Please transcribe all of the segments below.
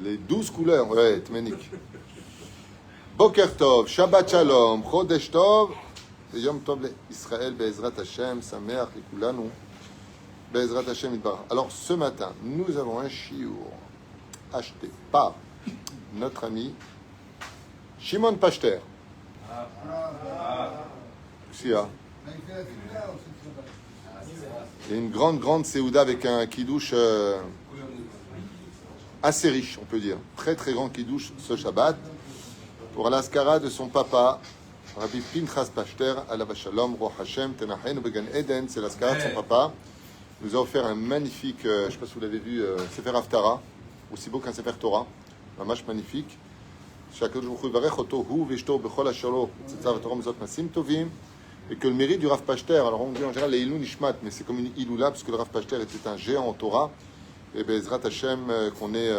Les 12 couleurs, ouais, Tmenik. Boker Tov, Shabbat Shalom, Chodesh Tov, et Yom Tov Israël, Be'ezrat Hashem, Sameach, et Kulanu, Be'ezrat Hashem, Idbarach. Alors, ce matin, nous avons un shiur acheté par notre ami Shimon Pachter. Sia. Et une grande séouda avec un kidouche assez riche, on peut dire. Très grand kidouche ce Shabbat. Pour l'Askara de son papa, Rabbi Pinchas Pachter, Alav Shalom, Roch Hashem, Tenachen, Began Eden, c'est l'Askara de son papa. Il nous a offert un magnifique, je ne sais pas si vous l'avez vu, Sefer Haftara, aussi beau qu'un Sefer Torah, un match magnifique. Et que le mérite du Rav Pachter, alors on dit en général les Ilou Nishmat, mais c'est comme une Iloula, parce que le Rav Pachter était un géant en Torah, et Bezrat Hashem, qu'on ait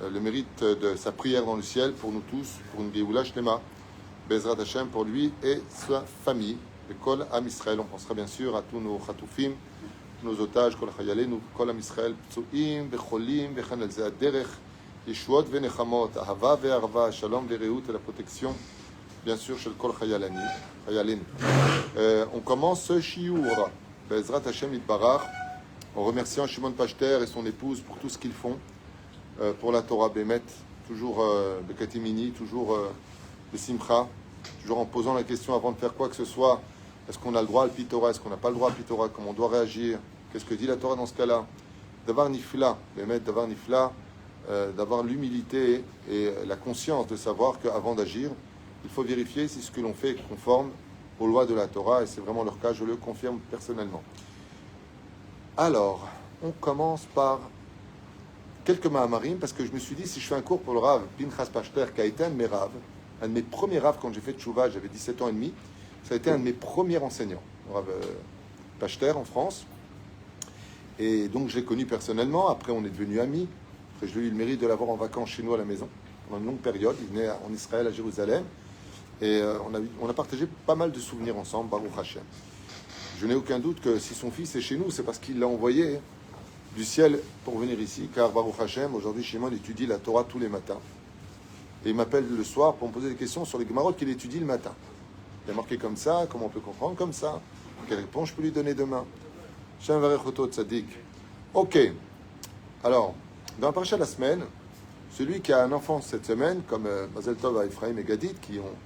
le mérite de sa prière dans le ciel pour nous tous, pour une Géoula Shlema, Bezrat Hashem pour lui et sa famille, et Kol Am Israël. On pensera bien sûr à tous nos Khatoufim, nos otages, Kol Chayalenu, Kol Am Israël, Ptsuim, Becholim, Bechan El Zeh Derech, Yeshuot Venechamot, Ahava Ve'arva, Shalom Ve'reut, et la protection, bien sûr, chez le Kol Chayalin. On commence ce Shiur, Bezrat Hashem Itbarach, en remerciant Shimon Pachter et son épouse pour tout ce qu'ils font pour la Torah Bémet, toujours Bekatimini, toujours de Simcha, toujours en posant la question avant de faire quoi que ce soit, est-ce qu'on a le droit à Pitora, est-ce qu'on n'a pas le droit à Pitora, comment on doit réagir, qu'est-ce que dit la Torah dans ce cas-là, d'avoir Nifla, Bémet, d'avoir Nifla, d'avoir l'humilité et la conscience de savoir qu'avant d'agir, il faut vérifier si ce que l'on fait est conforme aux lois de la Torah, et c'est vraiment leur cas, je le confirme personnellement. Alors, on commence par quelques Mahamarim, parce que je me suis dit, si je fais un cours pour le Rav Pinchas Pachter, qui a été un de mes Rav, un de mes premiers Rav quand j'ai fait Tchouva, j'avais 17 ans et demi, ça a été un de mes premiers enseignants, le Rav Pachter en France, et donc je l'ai connu personnellement, après on est devenus amis, après j'ai eu le mérite de l'avoir en vacances chez nous à la maison, pendant une longue période, il venait en Israël, à Jérusalem, et on a partagé pas mal de souvenirs ensemble, Baruch Hashem. Je n'ai aucun doute que si son fils est chez nous, c'est parce qu'il l'a envoyé du ciel pour venir ici, car Baruch Hashem, aujourd'hui Shimon étudie la Torah tous les matins. Et il m'appelle le soir pour me poser des questions sur les Gemarot qu'il étudie le matin. Il a marqué comme ça, comment on peut comprendre comme ça, quelle réponse je peux lui donner demain. Shem Varechoto Tzadik. Ok, alors, dans la paracha de la semaine, celui qui a un enfant cette semaine, comme Mazel Tov à Ephraim et Gadit, qui ont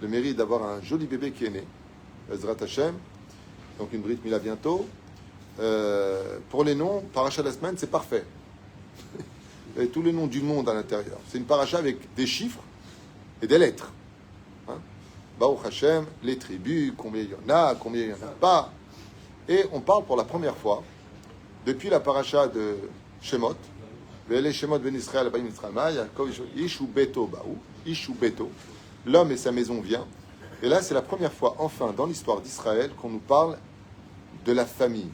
le mérite d'avoir un joli bébé qui est né, Ezrat Hashem, donc une Brit Mila bientôt. Pour les noms, paracha de la semaine, c'est parfait. Il y a tous les noms du monde à l'intérieur. C'est une paracha avec des chiffres et des lettres. Hein? Baruch Hashem, les tribus, combien il y en a, combien il n'y en a pas. Et on parle pour la première fois, depuis la paracha de Shemot, Ve'ele Shemot ben Israël, Abayim Israël, Yaakov, Ishu Beto Baou, Ishu Beto, l'homme et sa maison vient. Et là, c'est la première fois, enfin, dans l'histoire d'Israël, qu'on nous parle de la famille.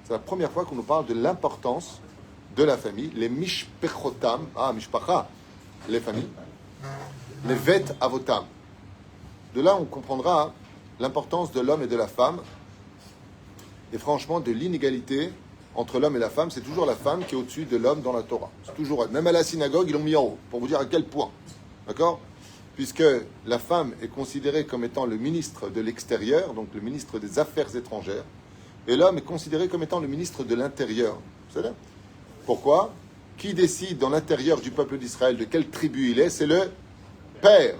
C'est la première fois qu'on nous parle de l'importance de la famille, les mishpechotam, mishpacha, les familles, les vet avotam. De là, on comprendra l'importance de l'homme et de la femme, et franchement, de l'inégalité entre l'homme et la femme. C'est toujours la femme qui est au-dessus de l'homme dans la Torah. C'est toujours elle. Même à la synagogue, ils l'ont mis en haut, pour vous dire à quel point. D'accord ? Puisque la femme est considérée comme étant le ministre de l'extérieur, donc le ministre des Affaires étrangères, et l'homme est considéré comme étant le ministre de l'intérieur. Vous savez ? Pourquoi ? Qui décide dans l'intérieur du peuple d'Israël de quelle tribu il est ? C'est le père.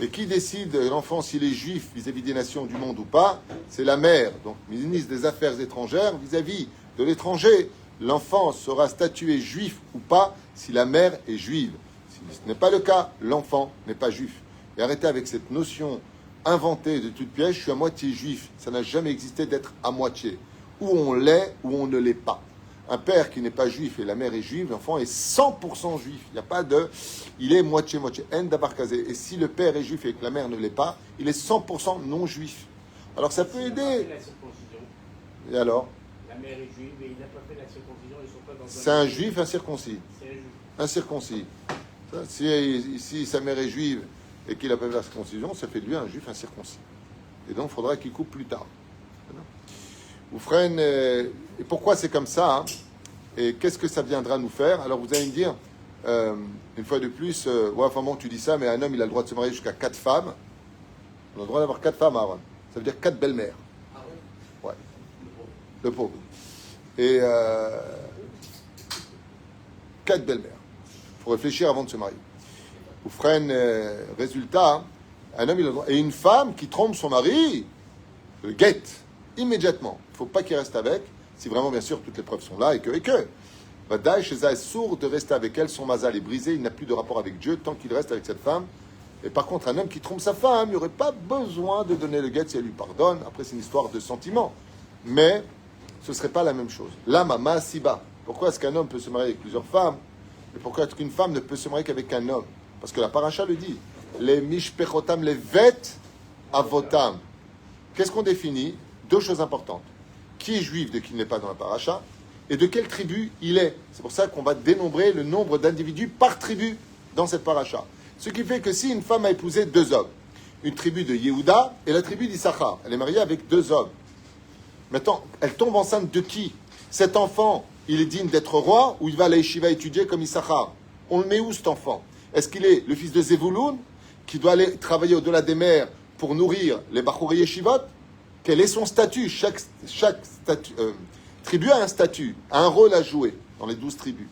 Et qui décide l'enfant s'il est juif vis-à-vis des nations du monde ou pas ? C'est la mère. Donc, ministre des Affaires étrangères vis-à-vis de l'étranger. L'enfant sera statué juif ou pas si la mère est juive. Si ce n'est pas le cas, l'enfant n'est pas juif. Et arrêtez avec cette notion inventée de toute pièce, je suis à moitié juif. Ça n'a jamais existé d'être à moitié. Ou on l'est, ou on ne l'est pas. Un père qui n'est pas juif et la mère est juive, l'enfant est 100% juif. Il n'y a pas de... Il est moitié-moitié. En davar kazé. Et si le père est juif et que la mère ne l'est pas, il est 100% non juif. Alors ça peut aider. Et alors ? La mère est juive et il n'a pas fait la circoncision. Ils sont pas dans C'est un juif incirconcis. C'est un juif. Incirconcis. Si sa mère est juive et qu'il n'a pas fait la circoncision, ça fait de lui un juif incirconcis. Et donc il faudra qu'il coupe plus tard. Et pourquoi c'est comme ça, hein? Et qu'est-ce que ça viendra nous faire? Alors vous allez me dire, une fois de plus, ouais, enfin bon, tu dis ça, mais un homme, il a le droit de se marier jusqu'à 4 femmes. On a le droit d'avoir 4 femmes à Aaron. Ça veut dire 4 belles-mères. Ah ouais? Ouais. Le pauvre. Et 4 belles-mères. Il faut réfléchir avant de se marier. Ou freine, résultat, un homme, il a le droit. Et une femme qui trompe son mari, le guette immédiatement. Il ne faut pas qu'il reste avec, si vraiment, bien sûr, toutes les preuves sont là et que. Vadaï, chez est sourd de rester avec elle, son mazal est brisé, il n'a plus de rapport avec Dieu tant qu'il reste avec cette femme. Et par contre, un homme qui trompe sa femme, il n'y aurait pas besoin de donner le guet si elle lui pardonne. Après, c'est une histoire de sentiment. Mais ce ne serait pas la même chose. Là, maman, si bas. Pourquoi est-ce qu'un homme peut se marier avec plusieurs femmes? Et pourquoi est-ce qu'une femme ne peut se marier qu'avec un homme? Parce que la paracha le dit. Les mishpechotam, les vet avotam. Qu'est-ce qu'on définit? 2 choses importantes. Qui est juif de qui n'est pas dans la paracha? Et de quelle tribu il est. C'est pour ça qu'on va dénombrer le nombre d'individus par tribu dans cette paracha. Ce qui fait que si une femme a épousé 2 hommes, une tribu de Yehuda et la tribu d'Issachar, elle est mariée avec 2 hommes. Maintenant, elle tombe enceinte de qui? Cet enfant, il est digne d'être roi ou il va à la yeshiva étudier comme Issachar? On le met où cet enfant? Est-ce qu'il est le fils de Zevouloun qui doit aller travailler au-delà des mers pour nourrir les Bachouri Yeshivot? Quel est son statut? Chaque tribu a un statut, a un rôle à jouer dans les 12 tribus.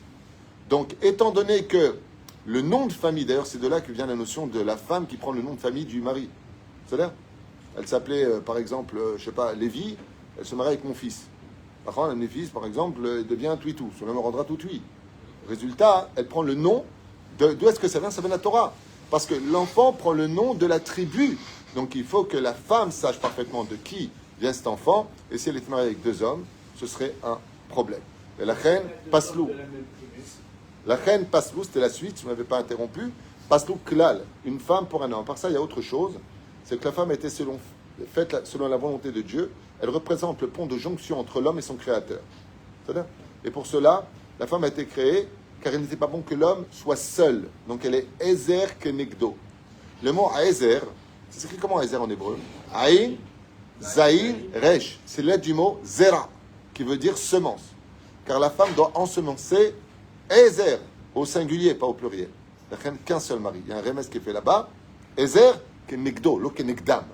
Donc, étant donné que le nom de famille, d'ailleurs, c'est de là que vient la notion de la femme qui prend le nom de famille du mari. C'est-à-dire, elle s'appelait, par exemple, je sais pas, Lévi, elle se marie avec mon fils. Par contre, mon fils, par exemple, devient Twitou, son nom rendra tout oui. Résultat, elle prend le nom, d'où est-ce que ça vient? Ça vient de la Torah. Parce que l'enfant prend le nom de la tribu. Donc, il faut que la femme sache parfaitement de qui vient cet enfant, et si elle est mariée avec 2 hommes, ce serait un problème. Et la reine Paslou. La reine Paslou, c'était la suite, je ne m'avais pas interrompu. Paslou Klal, une femme pour un homme. Par ça, il y a autre chose, c'est que la femme était faite selon la volonté de Dieu. Elle représente le pont de jonction entre l'homme et son créateur. C'est-à-dire, et pour cela, la femme a été créée car il n'était pas bon que l'homme soit seul. Donc elle est Ezer Kenegdo. Le mot Ezer, c'est écrit comment Ezer en hébreu? Aïn, Zaïn, Resh. C'est l'aide du mot Zera, qui veut dire semence. Car la femme doit ensemencer Ezer, au singulier, pas au pluriel. La reine qu'un seul mari. Il y a un remès qui est fait là-bas. Ezer, Kenegdo, lo Kenegdam.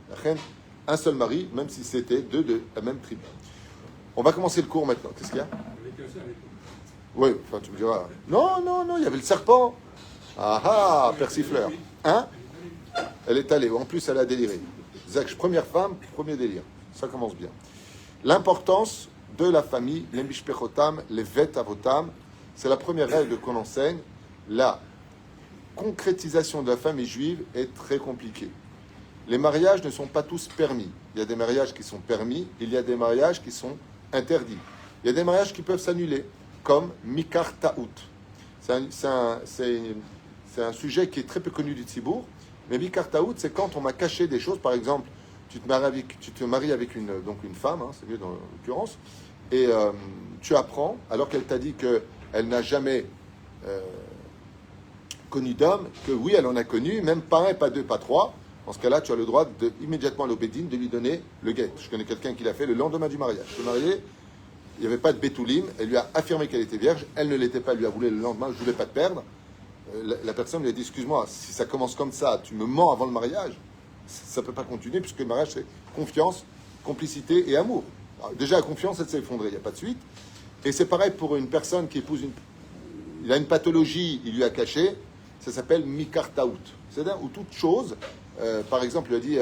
La reine, un seul mari, même si c'était 2 de la même tribu. On va commencer le cours maintenant. Qu'est-ce qu'il y a? Oui, enfin tu me diras. Non, il y avait le serpent. Ah, persifleur. Hein? Elle est allée. En plus, elle a déliré. Zach, première femme, premier délire. Ça commence bien. L'importance de la famille, les mishpechotam, les vet avotam, c'est la première règle qu'on enseigne. La concrétisation de la famille juive est très compliquée. Les mariages ne sont pas tous permis. Il y a des mariages qui sont permis, il y a des mariages qui sont interdits. Il y a des mariages qui peuvent s'annuler, comme Mikar Taout. C'est un sujet qui est très peu connu du Tzibour, mais Mikar Taout, c'est quand on m'a caché des choses. Par exemple, tu te maries avec une femme, hein, c'est mieux dans l'occurrence, et tu apprends, alors qu'elle t'a dit qu'elle n'a jamais connu d'homme, que oui, elle en a connu, même pas 1, pas 2, pas 3. Dans ce cas-là, tu as le droit immédiatement à l'obédine de lui donner le guet. Je connais quelqu'un qui l'a fait le lendemain du mariage. Se marier, il n'y avait pas de bétoulim, elle lui a affirmé qu'elle était vierge, elle ne l'était pas, elle lui a voulu le lendemain, je ne voulais pas te perdre. La personne lui a dit, excuse-moi, si ça commence comme ça, tu me mens avant le mariage, ça ne peut pas continuer, puisque le mariage, c'est confiance, complicité et amour. Alors, déjà, la confiance, elle s'est effondrée, il n'y a pas de suite. Et c'est pareil pour une personne qui épouse il a une pathologie, il lui a caché, ça s'appelle Mikar Taout. C'est-à-dire, où toute chose, par exemple, il a dit,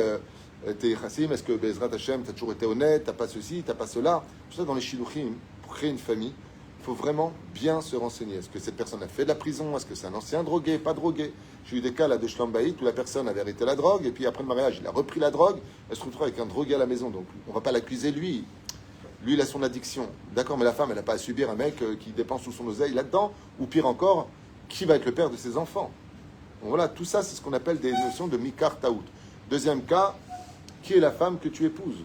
t'es chassim, est-ce que Bezrat Hashem, t'as toujours été honnête, t'as pas ceci, t'as pas cela. Tout ça dans les shiluchim, pour créer une famille, il faut vraiment bien se renseigner. Est-ce que cette personne a fait de la prison? Est-ce que c'est un ancien drogué, pas drogué? J'ai eu des cas là de Shlambaït où la personne avait arrêté la drogue et puis après le mariage, il a repris la drogue. Elle se retrouve avec un drogué à la maison, donc on va pas l'accuser lui. Lui, il a son addiction. D'accord, mais la femme, elle n'a pas à subir un mec qui dépense tout son oseille là-dedans. Ou pire encore, qui va être le père de ses enfants? Donc voilà, tout ça, c'est ce qu'on appelle des notions de Mikar Taout. Deuxième cas, qui est la femme que tu épouses?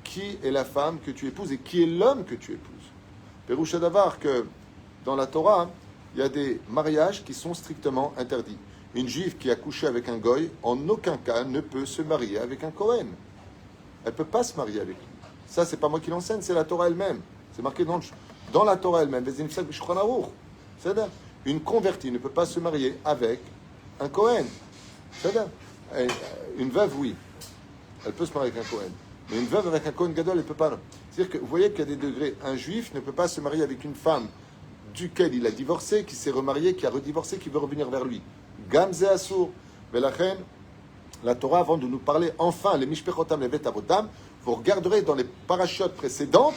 Qui est la femme que tu épouses et qui est l'homme que tu épouses? Péroucha d'avar que dans la Torah, il y a des mariages qui sont strictement interdits. Une juive qui a couché avec un goy, en aucun cas ne peut se marier avec un Kohen. Elle ne peut pas se marier avec lui. Ça, c'est pas moi qui l'enseigne, c'est la Torah elle-même. C'est marqué dans la Torah elle-même. C'est-à-dire, Une convertie ne peut pas se marier avec un Kohen. C'est-à-dire, une veuve, oui. Elle peut se marier avec un Kohen. Mais une veuve avec un Kohen Gadol, elle ne peut pas. Non. C'est-à-dire que vous voyez qu'il y a des degrés. Un juif ne peut pas se marier avec une femme duquel il a divorcé, qui s'est remarié, qui a redivorcé, qui veut revenir vers lui. Gamze Assour. Velachen, la Torah, avant de nous parler, enfin, les Mishpechotam, les Bet Avotam, vous regarderez dans les parachutes précédentes,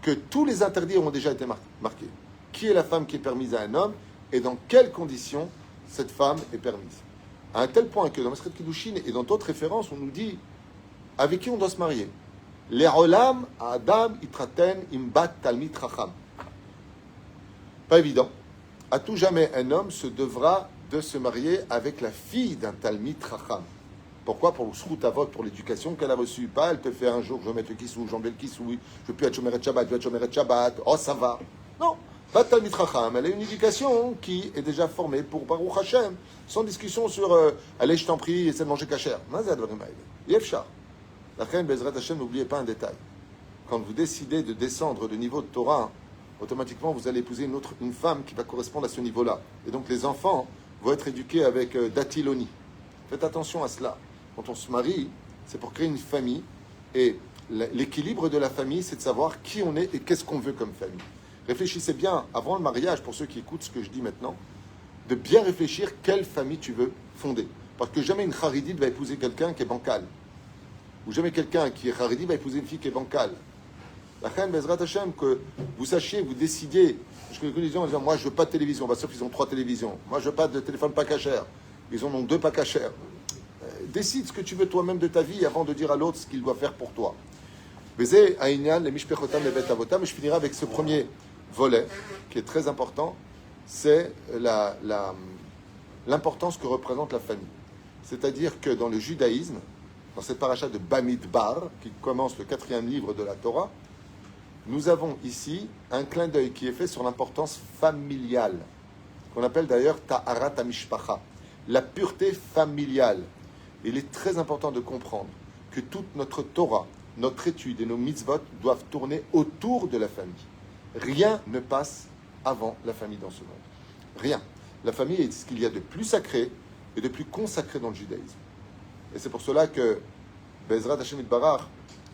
que tous les interdits ont déjà été marqués. Qui est la femme qui est permise à un homme et dans quelles conditions cette femme est permise. À un tel point que dans Masechet Kiddushin et dans d'autres références, on nous dit avec qui on doit se marier. Le'olam Adam itraten imbat talmid chacham. Pas évident. À tout jamais, un homme se devra de se marier avec la fille d'un talmid chacham. Pourquoi? Pour le srout avot, pour l'éducation qu'elle a reçue. Pas, elle te fait un jour, je vais mettre le kissou, j'en vais le kissou, je ne veux plus être Shomeret Shabbat, je vais être Shomeret Shabbat, oh ça va. Non, pas Talmid Chacham, elle a une éducation qui est déjà formée pour Baruch Hashem, sans discussion sur allez, je t'en prie, essaie de manger kasher. Yefchar. La reine Bezrat Hashem, n'oubliez pas un détail. Quand vous décidez de descendre de niveau de Torah, automatiquement vous allez épouser une femme qui va correspondre à ce niveau-là. Et donc les enfants vont être éduqués avec Datiloni. Faites attention à cela. Quand on se marie, c'est pour créer une famille. Et l'équilibre de la famille, c'est de savoir qui on est et qu'est-ce qu'on veut comme famille. Réfléchissez bien, avant le mariage, pour ceux qui écoutent ce que je dis maintenant, de bien réfléchir quelle famille tu veux fonder. Parce que jamais une charidite va épouser quelqu'un qui est bancal. Ou jamais quelqu'un qui est charidite va épouser une fille qui est bancale. La reine Bezrat Hashem, que vous sachiez, vous décidiez. Je connais des gens disant, moi je veux pas de télévision. Bah, sauf qu'ils ont 3 télévisions. Moi je veux pas de téléphone pas cachère. Ils en ont 2 pas cachères. Décide ce que tu veux toi-même de ta vie avant de dire à l'autre ce qu'il doit faire pour toi. Bézé, Aïnyan, les Mishpechotam, les Bet Avotam. Je finirai avec ce premier volet qui est très important. C'est l'importance que représente la famille. C'est-à-dire que dans le judaïsme, dans cette paracha de Bamidbar, qui commence le 4e livre de la Torah, nous avons ici un clin d'œil qui est fait sur l'importance familiale, qu'on appelle d'ailleurs Ta'arat HaMishpacha, la pureté familiale. Il est très important de comprendre que toute notre Torah, notre étude et nos mitzvot doivent tourner autour de la famille. Rien ne passe avant la famille dans ce monde. Rien. La famille est ce qu'il y a de plus sacré et de plus consacré dans le judaïsme. Et c'est pour cela que Bezrat Hashem Itbarach,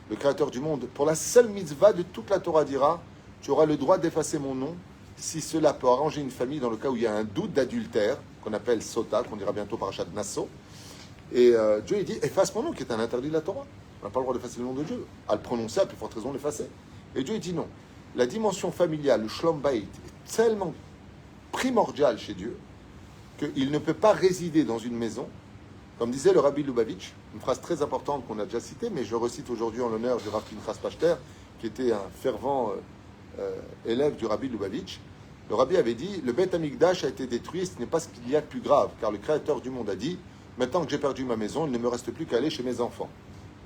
le créateur du monde, pour la seule mitzvah de toute la Torah dira, tu auras le droit d'effacer mon nom si cela peut arranger une famille dans le cas où il y a un doute d'adultère, qu'on appelle sota, qu'on dira bientôt parachat Nasso. Et Dieu il dit, efface mon nom, qui est un interdit de la Torah. On n'a pas le droit d'effacer le nom de Dieu. À le prononcer, à plus forte raison l'effacer. Et Dieu il dit non. La dimension familiale, le shlom bayit, est tellement primordiale chez Dieu qu'il ne peut pas résider dans une maison, comme disait le Rabbi Lubavitch, une phrase très importante qu'on a déjà citée, mais je recite aujourd'hui en l'honneur du Rav Pinchas Pachter, qui était un fervent élève du Rabbi Lubavitch. Le Rabbi avait dit, le Beth Amikdash a été détruit, ce n'est pas ce qu'il y a de plus grave, car le Créateur du monde a dit, maintenant que j'ai perdu ma maison, il ne me reste plus qu'à aller chez mes enfants.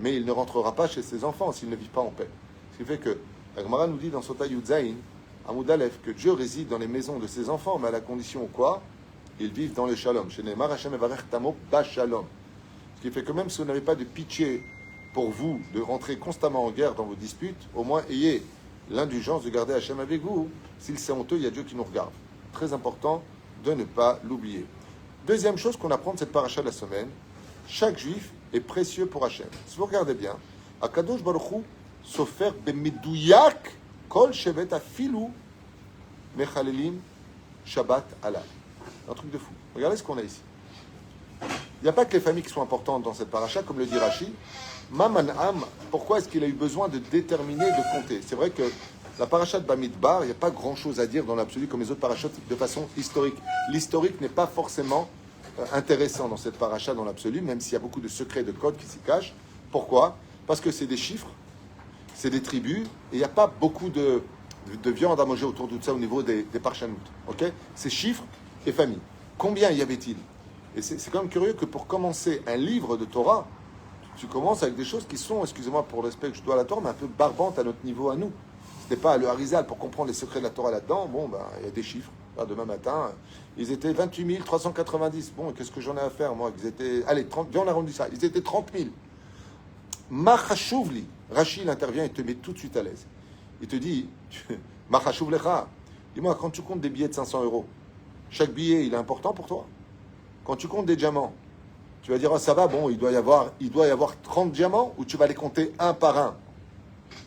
Mais il ne rentrera pas chez ses enfants s'ils ne vivent pas en paix. Ce qui fait que la Gemara nous dit dans Sota Yudzaïn, à Moudalef, que Dieu réside dans les maisons de ses enfants, mais à la condition quoi? Ils vivent dans le shalom. Chez Neymar, Hashem evarech tamo ba shalom. Ce qui fait que même si vous n'avez pas de pitié pour vous de rentrer constamment en guerre dans vos disputes, au moins ayez l'indulgence de garder Hashem avec vous. S'il c'est honteux, il y a Dieu qui nous regarde. Très important de ne pas l'oublier. Deuxième chose qu'on apprend de cette paracha de la semaine, chaque juif est précieux pour Hashem. Si vous regardez bien, Akadosh Baruch Hu sofer bemedouyak kol shevet afilu mechalelim shabbat alal. Un truc de fou. Regardez ce qu'on a ici. Il n'y a pas que les familles qui sont importantes dans cette paracha, comme le dit Rashi. Mamanam, pourquoi est-ce qu'il a eu besoin de déterminer, de compter? C'est vrai que la paracha de Bamidbar, il n'y a pas grand-chose à dire dans l'absolu comme les autres parachutes de façon historique. L'historique n'est pas forcément intéressant dans cette paracha dans l'absolu, même s'il y a beaucoup de secrets, de codes qui s'y cachent. Pourquoi? Parce que c'est des chiffres, c'est des tribus, et il n'y a pas beaucoup de viande à manger autour de tout ça au niveau des parchanoutes. Okay? C'est chiffres et famille. Combien y avait-il? Et c'est quand même curieux que pour commencer un livre de Torah, tu commences avec des choses qui sont, excusez-moi pour le respect que je dois à la Torah, mais un peu barbantes à notre niveau à nous. C'était pas le Harizal pour comprendre les secrets de la Torah là-dedans. Bon, ben, il y a des chiffres. Là, demain matin, ils étaient 28 390. Bon, qu'est-ce que j'en ai à faire, moi? Ils étaient, allez, 30, viens, on arrondit ça. Ils étaient 30 000. Machashouvli. Rachid intervient et te met tout de suite à l'aise. Il te dit, Machashuvlecha, Dis-moi, quand tu comptes des billets de 500 euros, chaque billet, il est important pour toi? Quand tu comptes des diamants, tu vas dire, oh, ça va, bon, il doit y avoir 30 diamants, ou tu vas les compter un par un?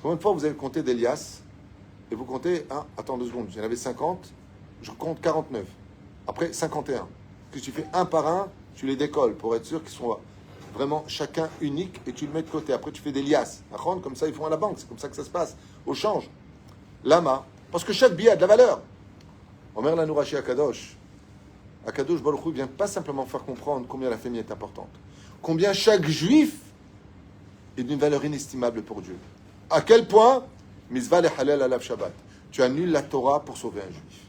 Combien de fois vous avez compté des liasses et vous comptez, hein, attends 2 secondes, j'en avais 50, je compte 49. Après 51. Que tu fais un par un, tu les décolles pour être sûr qu'ils sont vraiment chacun unique et tu le mets de côté. Après tu fais des liasses. Comme ça ils font à la banque, c'est comme ça que ça se passe. Au change. Lama. Parce que chaque billet a de la valeur. Omer Lanourachi Akadosh. Akadosh Baruch Hu vient pas simplement faire comprendre combien la famille est importante. Combien chaque juif est d'une valeur inestimable pour Dieu. À quel point Mizvah le halal alav Shabbat. Tu annules la Torah pour sauver un juif.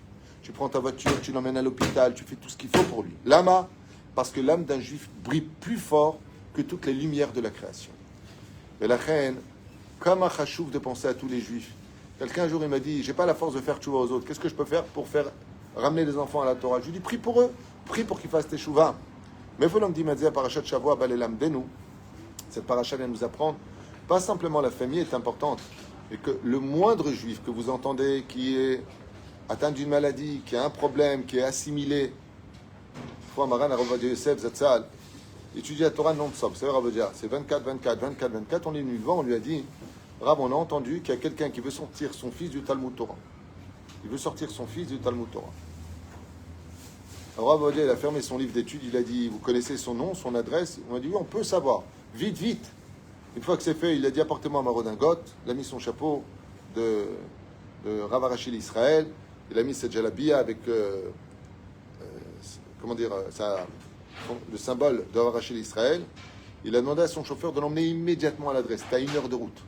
Tu prends ta voiture, tu l'emmènes à l'hôpital, tu fais tout ce qu'il faut pour lui. Lama, parce que l'âme d'un juif brille plus fort que toutes les lumières de la création. Et la reine, comme un chachouf de penser à tous les juifs. Quelqu'un un jour il m'a dit, j'ai pas la force de faire tchouva aux autres. Qu'est-ce que je peux faire pour faire ramener les enfants à la Torah? Je lui dis, prie pour eux, prie pour qu'ils fassent tes tchouva. Mais faut l'homme dit, m'a dit, parachat Shavua balelam denu. Cette paracha vient nous apprendre, pas simplement la famille est importante, mais que le moindre juif que vous entendez qui est atteint d'une maladie, qui a un problème, qui est assimilé. Fois Maran Aravadia Yosef Zatzal étudie la Torah non-stop. Vous savez, Aravadia, c'est 24, 24, 24, 24. On est venu devant, on lui a dit, Rav, on a entendu qu'il y a quelqu'un qui veut sortir son fils du Talmud Torah. Il veut sortir son fils du Talmud Torah. Alors Aravadia, il a fermé son livre d'études, il a dit, vous connaissez son nom, son adresse? On a dit, oui, on peut savoir. Vite, vite. Une fois que c'est fait, il a dit, apportez-moi ma redingote. Il a mis son chapeau de Rav Arachil Israël. Il a mis cette jalabia avec, le symbole de Rav Arachil Israël. Il a demandé à son chauffeur de l'emmener immédiatement à l'adresse. C'était à 1 heure de route.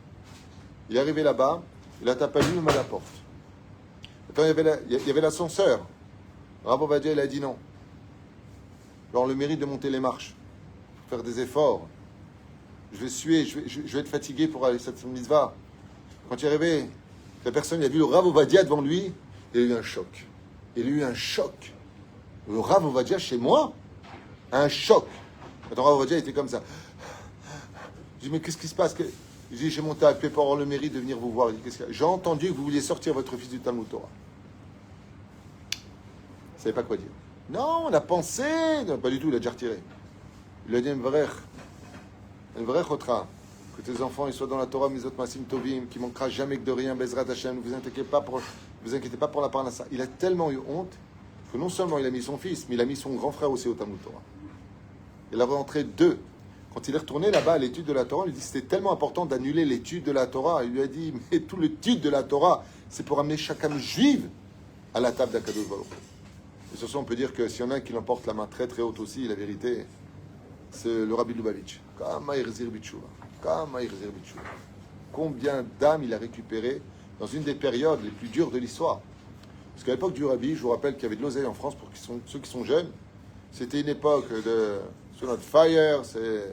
Il est arrivé là-bas, il a tapé lui-même à la porte. Attends, il y avait l'ascenseur. Rav Ovadia, il a dit non. Alors le mérite de monter les marches, faire des efforts. Je vais suer, je vais être fatigué pour aller à cette mitzvah. Quand il est arrivé, la personne, il a vu le Rav Ovadia devant lui. Il a eu un choc. Il a eu un choc. Le Rav Ovadia chez moi? Un choc. Attends, Rav Ovadia était comme ça. Je dis, mais qu'est-ce qui se passe? Je dis, j'ai monté à pied pour avoir le mérite de venir vous voir. J'ai entendu que vous vouliez sortir votre fils du Talmud Torah. Il ne savait pas quoi dire. Non, on a pensé. Non, pas du tout, il a déjà retiré. Il a dit, un vrai chotra. Que tes enfants ils soient dans la Torah, Mizot Masim Tovim, qui manquera jamais que de rien, Bezrat Hashem. Ne vous inquiétez pas pour la parnassa. Il a tellement eu honte que non seulement il a mis son fils, mais il a mis son grand frère aussi au Talmud Torah. Il a rentré 2. Quand il est retourné là-bas à l'étude de la Torah, il lui dit c'était tellement important d'annuler l'étude de la Torah. Il lui a dit mais tout l'étude de la Torah, c'est pour amener chaque âme juive à la table d'Akadosh Baruch Hu. Et sur ça, on peut dire que s'il y en a un qui l'emporte la main très très haute aussi, la vérité, c'est le Rabbi Lubavitch. Combien d'âmes il a récupéré dans une des périodes les plus dures de l'histoire. Parce qu'à l'époque du Rabbi, je vous rappelle qu'il y avait de l'oseille en France pour ceux qui sont jeunes. C'était une époque de Son of Fire, c'est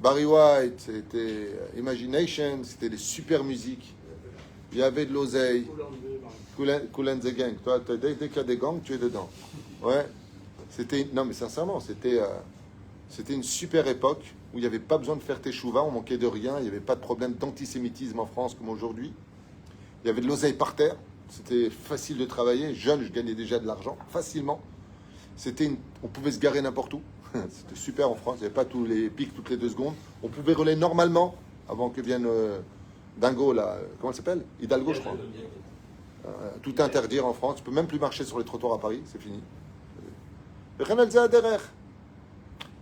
Barry White, c'était Imagination, c'était des super musiques. Il y avait de l'oseille. Cool and the Gang. Toi, dès qu'il y a des gangs, tu es dedans. Ouais. Non, mais sincèrement, c'était une super époque où il n'y avait pas besoin de faire teshuva, on manquait de rien, il n'y avait pas de problème d'antisémitisme en France comme aujourd'hui. Il y avait de l'oseille par terre, c'était facile de travailler. Jeune, je gagnais déjà de l'argent, facilement. On pouvait se garer n'importe où. C'était super en France, il n'y avait pas tous les pics toutes les 2 secondes. On pouvait rouler normalement avant que vienne Dingo, là, comment il s'appelle? Hidalgo, je crois. Tout interdire en France, tu peux même plus marcher sur les trottoirs à Paris, c'est fini.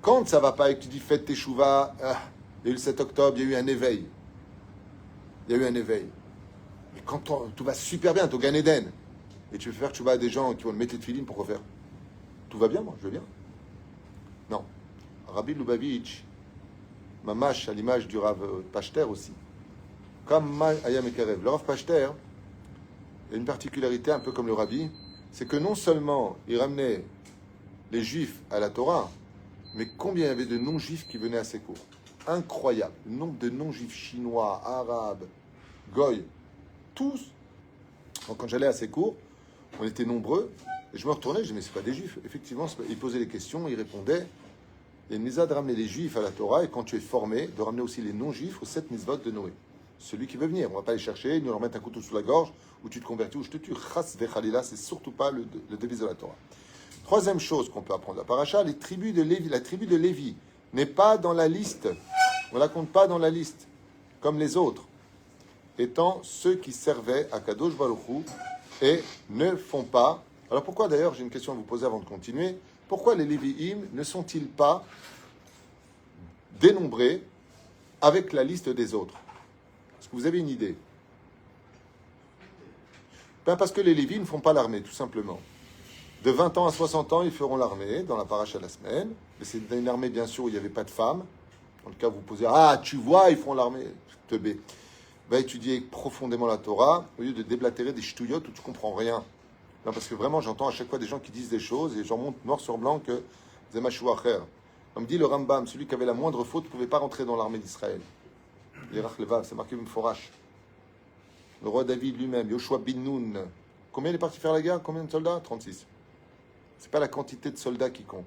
Quand ça va pas et que tu dis faites tes chouvas, il y a eu le 7 octobre, il y a eu un éveil. Mais quand tout va super bien, tu es au Gan Eden, et tu veux faire chouvas à des gens qui vont le mettre de filines, pourquoi faire? Tout va bien, moi, je veux bien. Non. Rabbi Lubavitch, Mamash, à l'image du Rav Pachter aussi. Comme Ayam et Karev. Le Rav Pachter a une particularité, un peu comme le Rabbi, c'est que non seulement il ramenait les Juifs à la Torah, mais combien il y avait de non-juifs qui venaient à ses cours. Incroyable. Le nombre de non-juifs chinois, arabes, goy, tous. Donc, quand j'allais à ses cours, on était nombreux, et je me retournais, je disais, mais c'est pas des juifs. Effectivement, ils posaient des questions, ils répondaient. Il y a une mitzvah de ramener les juifs à la Torah, et quand tu es formé, de ramener aussi les non-juifs aux 7 mitzvot de Noé. celui qui veut venir. On ne va pas les chercher, nous leur mettre un couteau sous la gorge, ou tu te convertis ou je te tue. Chas vechalila, c'est surtout pas le devise de la Torah. Troisième chose qu'on peut apprendre à la paracha, les tribus de Lévi. La tribu de Lévi n'est pas dans la liste. On ne la compte pas dans la liste, comme les autres, étant ceux qui servaient à Kadosh Baruch Hu et ne font pas. Alors pourquoi d'ailleurs, j'ai une question à vous poser avant de continuer, pourquoi les Lévi'im ne sont-ils pas dénombrés avec la liste des autres? Est-ce que vous avez une idée? Ben parce que les Lévi'im ne font pas l'armée, tout simplement. De 20 ans à 60 ans, ils feront l'armée dans la paracha de la semaine. Mais c'est une armée, bien sûr, où il n'y avait pas de femmes. Dans le cas où vous posez, ah, tu vois, ils font l'armée. Teubé. Va étudier profondément la Torah au lieu de déblatérer des ch'touillottes où tu comprends rien. Non, parce que vraiment, j'entends à chaque fois des gens qui disent des choses et j'en montre noir sur blanc que c'est machou acher. On me dit le Rambam, celui qui avait la moindre faute ne pouvait pas rentrer dans l'armée d'Israël. L'Irach Levav, c'est marqué Mforash. Le roi David lui-même, Yoshua bin Nun. Combien il est parti faire la guerre? Combien de soldats? 36. C'est pas la quantité de soldats qui compte.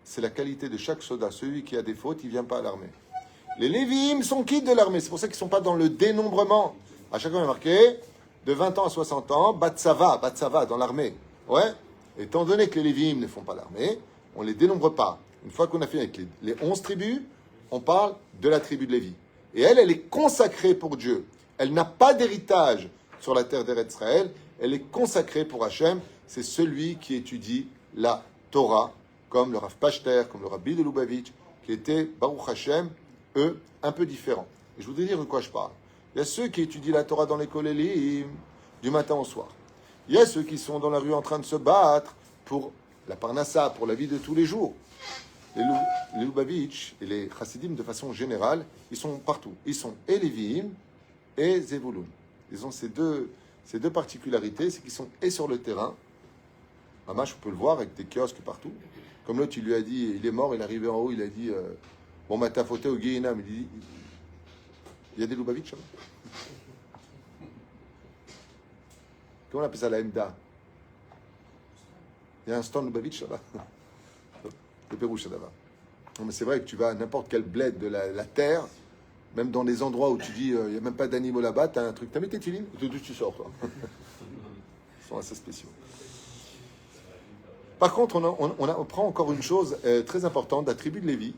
C'est la qualité de chaque soldat. Celui qui a des fautes, il ne vient pas à l'armée. Les Lévi'im sont quittes de l'armée. C'est pour ça qu'ils ne sont pas dans le dénombrement. À chaque fois, il est marqué de 20 ans à 60 ans, Batsava dans l'armée. Ouais. Étant donné que les Lévi'im ne font pas l'armée, on ne les dénombre pas. Une fois qu'on a fini avec les 11 tribus, on parle de la tribu de Lévi. Et elle est consacrée pour Dieu. Elle n'a pas d'héritage sur la terre d'Eretz Israël. Elle est consacrée pour Hachem. C'est celui qui étudie la Torah, comme le Rav Pachter, comme le Rabbi de Lubavitch, qui étaient, Baruch Hashem, eux, un peu différents. Et je voudrais dire de quoi je parle. Il y a ceux qui étudient la Torah dans les kolélim du matin au soir. Il y a ceux qui sont dans la rue en train de se battre pour la parnassa, pour la vie de tous les jours. Les Lubavitch et les Chassidim, de façon générale, ils sont partout. Ils sont et Lévi'im et Zevulun. Ils ont ces deux particularités, c'est qu'ils sont et sur le terrain. Mamash, on peut le voir avec des kiosques partout. Comme l'autre, il lui a dit, il est mort, il est arrivé en haut, il a dit, bon, t'as fauté au Guéhinam. Il dit, il y a des Lubavitch là. Comment on appelle ça la MDA? Il y a un stand Lubavitch là-bas. Le Pérouche là-bas. Non, mais c'est vrai que tu vas à n'importe quel bled de la terre, même dans des endroits où tu dis, il n'y a même pas d'animaux là-bas, tu as un truc, t'as mis tes filines, d'où tu sors, toi. Ils sont assez spéciaux. Par contre, on prend encore une chose très importante, la tribu de Lévi,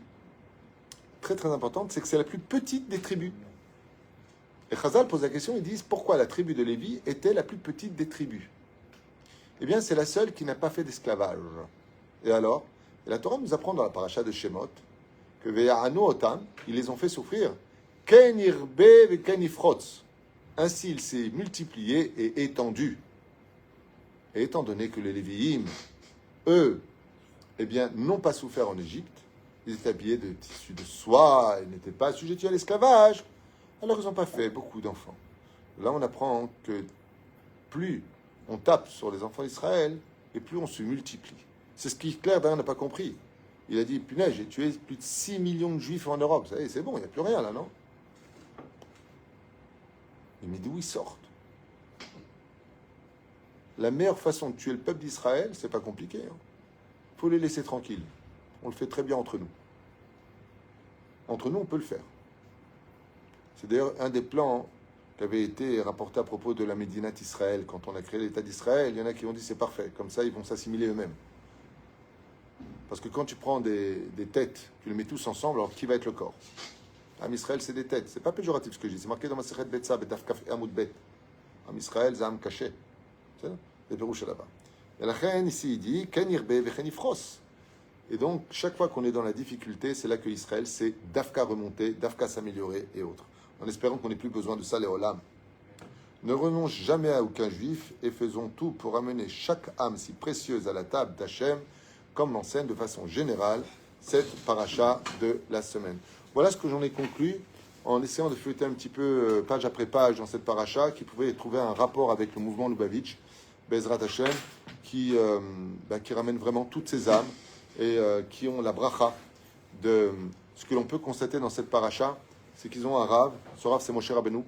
très très importante, c'est que c'est la plus petite des tribus. Et Chazal pose la question, ils disent, pourquoi la tribu de Lévi était la plus petite des tribus? Eh bien, c'est la seule qui n'a pas fait d'esclavage. Et alors, et la Torah nous apprend dans la paracha de Shemot, que Ve'ya'anu otam, ils les ont fait souffrir, Ken irbe ve ken ifrotz. Ainsi, il s'est multiplié et étendu. Et étant donné que les Lévi'im, eux, eh bien, n'ont pas souffert en Égypte, ils étaient habillés de tissus de soie, ils n'étaient pas assujettis à l'esclavage, alors ils n'ont pas fait beaucoup d'enfants. Là, on apprend que plus on tape sur les enfants d'Israël, et plus on se multiplie. C'est ce qu'Hitler d'ailleurs n'a pas compris. Il a dit, punaise, j'ai tué plus de 6 millions de juifs en Europe. Vous savez, c'est bon, il n'y a plus rien là, non? Mais d'où ils sortent? La meilleure façon de tuer le peuple d'Israël, c'est pas compliqué. Il faut les laisser tranquilles. On le fait très bien entre nous. Entre nous, on peut le faire. C'est d'ailleurs un des plans qui avait été rapporté à propos de la Médinat Israël. Quand on a créé l'État d'Israël, il y en a qui ont dit c'est parfait. Comme ça, ils vont s'assimiler eux-mêmes. Parce que quand tu prends des têtes, tu les mets tous ensemble, alors qui va être le corps? Am Israël, c'est des têtes. C'est pas péjoratif ce que je dis. C'est marqué dans ma Sechet Betsa, Betaf Kaf et Amoud Bet. Am Israël, c'est Am caché. C'est le Pérouche là-bas. Et la reine ici, il dit Ken irbe vechen ifros. Et donc, chaque fois qu'on est dans la difficulté, c'est là que Israël sait d'Afka remonter, d'Afka s'améliorer et autres. En espérant qu'on n'ait plus besoin de ça, les Olam. Ne renonce jamais à aucun juif et faisons tout pour amener chaque âme si précieuse à la table d'Hachem, comme l'enseigne de façon générale cette paracha de la semaine. Voilà ce que j'en ai conclu en essayant de feuilleter un petit peu page après page dans cette paracha qui pouvait trouver un rapport avec le mouvement Lubavitch, Bezrat Hashem, qui ramène vraiment toutes ces âmes et qui ont la bracha de ce que l'on peut constater dans cette paracha, c'est qu'ils ont un Rav. Ce Rav, c'est Moshe Rabbeinu,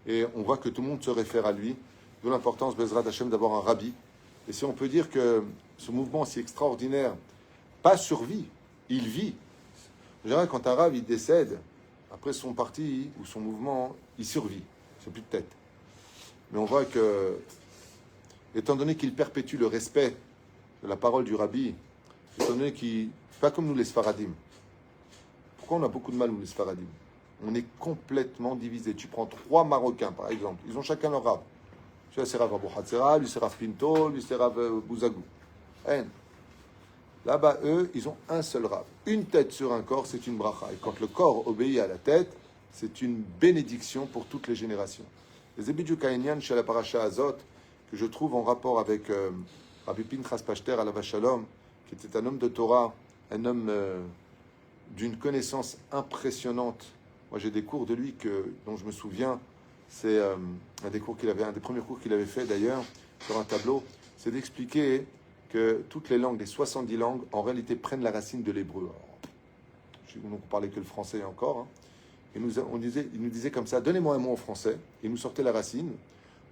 et on voit que tout le monde se réfère à lui, d'où l'importance, Bezrat Hashem, d'avoir un rabbi. Et si on peut dire que ce mouvement si extraordinaire, pas survit, il vit. En général, quand un Rav il décède, après son parti ou son mouvement, il survit. C'est plus de tête. Mais on voit que, étant donné qu'il perpétue le respect de la parole du rabbi, étant donné qu'il, pas comme nous les Sfaradim. Pourquoi on a beaucoup de mal, nous les Sfaradim? On est complètement divisés. Tu prends 3 Marocains, par exemple, ils ont chacun leur rab. Celui-là, c'est Rav Abou Hatzera, lui, c'est Rav Pinto, lui, c'est Rav Bouzagou. Là-bas, eux, ils ont un seul rab. Une tête sur un corps, c'est une bracha. Et quand le corps obéit à la tête, c'est une bénédiction pour toutes les générations. Les Ebidiou Kainian, chez la paracha Azot, que je trouve en rapport avec Rabbi Pinchas Pachter Alav Shalom, qui était un homme de Torah, un homme d'une connaissance impressionnante. Moi, j'ai des cours de lui dont je me souviens. C'est un des premiers cours qu'il avait fait d'ailleurs sur un tableau. C'est d'expliquer que toutes les langues, les 70 langues, en réalité prennent la racine de l'hébreu. Nous ne parlait que le français encore. Hein. Il nous disait comme ça, donnez-moi un mot en français. Il nous sortait la racine.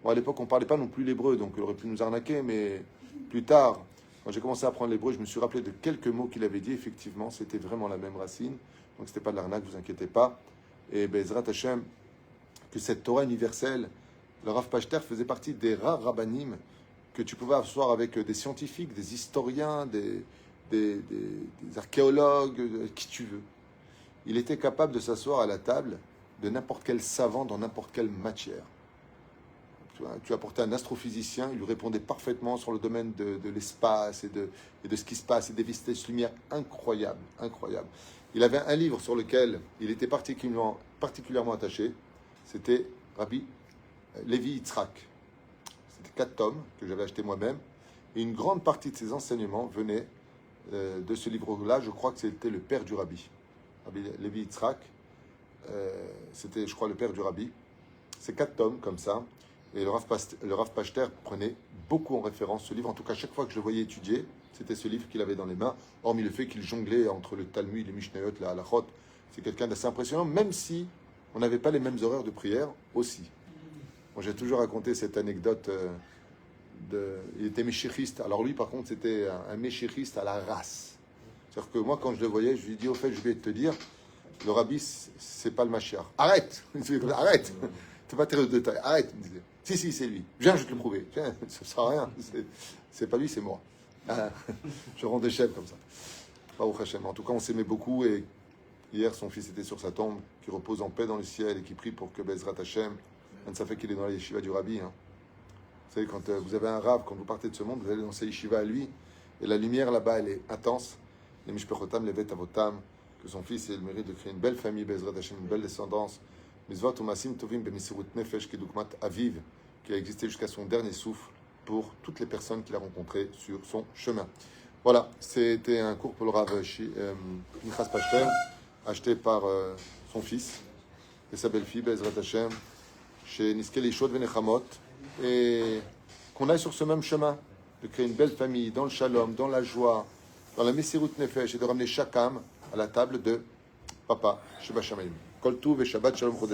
Bon, à l'époque, on ne parlait pas non plus l'hébreu, donc il aurait pu nous arnaquer, mais plus tard, quand j'ai commencé à apprendre l'hébreu, je me suis rappelé de quelques mots qu'il avait dit. Effectivement, c'était vraiment la même racine. Donc, ce n'était pas de l'arnaque, vous inquiétez pas. Et Bezrat Hashem, que cette Torah universelle, le Rav Pachter faisait partie des rares rabbanim que tu pouvais asseoir avec des scientifiques, des historiens, des archéologues, qui tu veux. Il était capable de s'asseoir à la table de n'importe quel savant dans n'importe quelle matière. Tu apportais un astrophysicien, il lui répondait parfaitement sur le domaine de l'espace et de ce qui se passe, et des vitesses de lumière incroyables, incroyables. Il avait un livre sur lequel il était particulièrement attaché, c'était Rabbi Levi Yitzhak. C'était 4 tomes que j'avais acheté moi-même, et une grande partie de ses enseignements venaient de ce livre-là. Je crois que c'était le père du Rabbi. Rabbi Levi Yitzhak, c'était, je crois, le père du Rabbi. C'est 4 tomes comme ça. Et le Rav Pachter prenait beaucoup en référence ce livre. En tout cas, chaque fois que je le voyais étudier, c'était ce livre qu'il avait dans les mains. Hormis le fait qu'il jonglait entre le Talmud, les Mishnayot, la Halachot. C'est quelqu'un d'assez impressionnant, même si on n'avait pas les mêmes horaires de prière aussi. Moi, j'ai toujours raconté cette anecdote il était méchiriste. Alors lui, par contre, c'était un méchiriste à la race. C'est-à-dire que moi, quand je le voyais, je lui dis, au fait, je vais te dire, le Rabbi, c'est pas le Mashiach. Arrête. Arrête. T'es pas terrible de détail. Arrête, il me disait. Si, c'est lui. Viens, je vais te le prouver. Viens, ça sert à rien. C'est pas lui, c'est moi. Je rends des chefs comme ça. Baruch Hashem. En tout cas, on s'aimait beaucoup. Et hier, son fils était sur sa tombe, qui repose en paix dans le ciel et qui prie pour que Bezrat Hashem, ça fait qu'il est dans la yeshiva du Rabbi. Hein. Vous savez, quand vous avez un rave, quand vous partez de ce monde, vous allez dans sa yeshiva à lui. Et la lumière là-bas, elle est intense. Les mishpechotam, les vet avotam, que son fils ait le mérite de créer une belle famille, Bezrat Hashem, une belle descendance. Mizvot umasim tovim bemisirut nefesh kedukmat aviv, qui a existé jusqu'à son dernier souffle pour toutes les personnes qu'il a rencontrées sur son chemin. Voilà, c'était un cours pour le Rav Pinchas Pachter, acheté par son fils et sa belle-fille, Bezrat Hashem, chez Niskel Ishod Venechamot, et qu'on aille sur ce même chemin, de créer une belle famille, dans le shalom, dans la joie, dans la Mesirut Nefesh, et de ramener chaque âme à la table de Papa, Sheba Shamayim. Kol Tuv et Shabbat Shalom Chodesh.